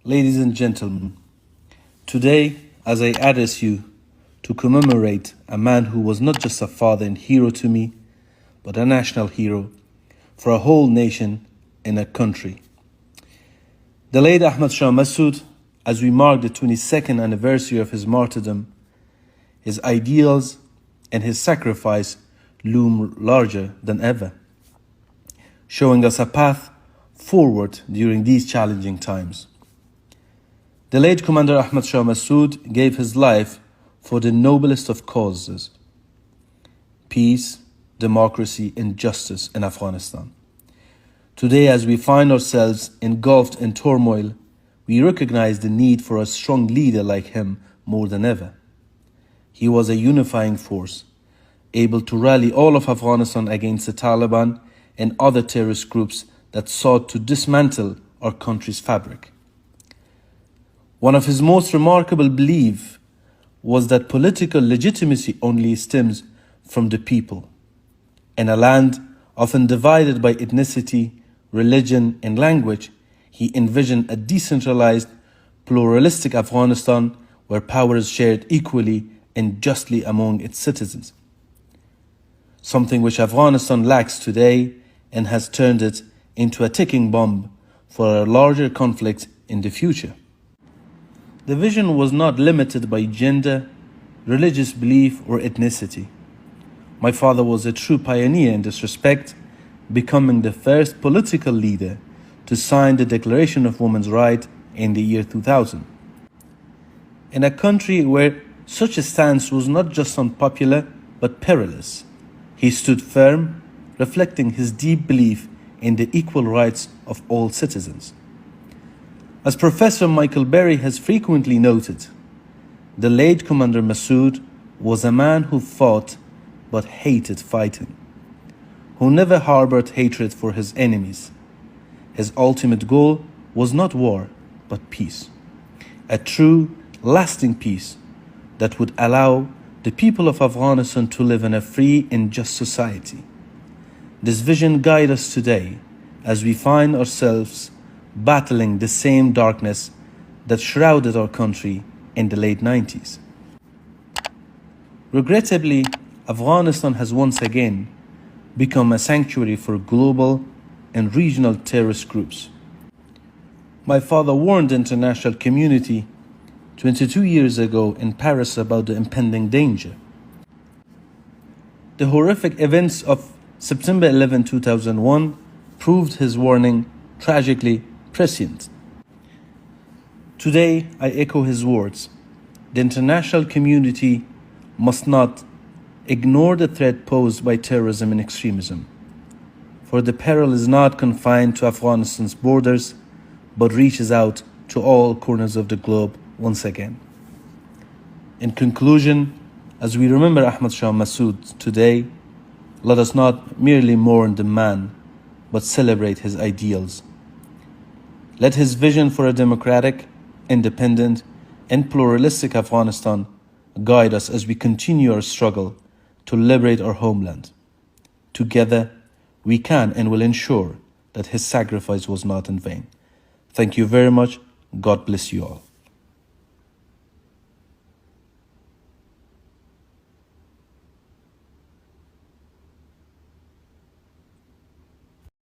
Ladies and gentlemen, today, as I address you to commemorate a man who was not just a father and hero to me, but a national hero for a whole nation and a country. The late Aḥmedشاه Mas'ud, as we mark the 22nd anniversary of his martyrdom, his ideals and his sacrifice loom larger than ever, showing us a path forward during these challenging times. The late Commander Aḥmedشاه Mas'ud gave his life for the noblest of causes: peace, democracy, and justice in Afghanistan. Today, as we find ourselves engulfed in turmoil, we recognize the need for a strong leader like him more than ever. He was a unifying force, able to rally all of Afghanistan against the Taliban and other terrorist groups that sought to dismantle our country's fabric. One of his most remarkable beliefs was that political legitimacy only stems from the people. In a land often divided by ethnicity, religion, and language, he envisioned a decentralized, pluralistic Afghanistan where power is shared equally and justly among its citizens. Something which Afghanistan lacks today and has turned it into a ticking bomb for a larger conflict in the future. The vision was not limited by gender, religious belief, or ethnicity. My father was a true pioneer in this respect, becoming the first political leader to sign the Declaration of Women's Rights in the year 2000. In a country where such a stance was not just unpopular but perilous, he stood firm, reflecting his deep belief in the equal rights of all citizens. As Professor Michael Berry has frequently noted, the late Commander Mas'ud was a man who fought but hated fighting, who never harbored hatred for his enemies. His ultimate goal was not war, but peace, a true, lasting peace that would allow the people of Afghanistan to live in a free and just society. This vision guides us today as we find ourselves battling the same darkness that shrouded our country in the late 90s. Regrettably, Afghanistan has once again become a sanctuary for global and regional terrorist groups. My father warned the international community 22 years ago in Paris about the impending danger. The horrific events of September 11, 2001 proved his warning tragically prescient. Today, I echo his words. The international community must not ignore the threat posed by terrorism and extremism, for the peril is not confined to Afghanistan's borders, but reaches out to all corners of the globe once again. In conclusion, as we remember Aḥmedشاه Mas'ud today, let us not merely mourn the man, but celebrate his ideals. Let his vision for a democratic, independent, and pluralistic Afghanistan guide us as we continue our struggle to liberate our homeland. Together, we can and will ensure that his sacrifice was not in vain. Thank you very much. God bless you all.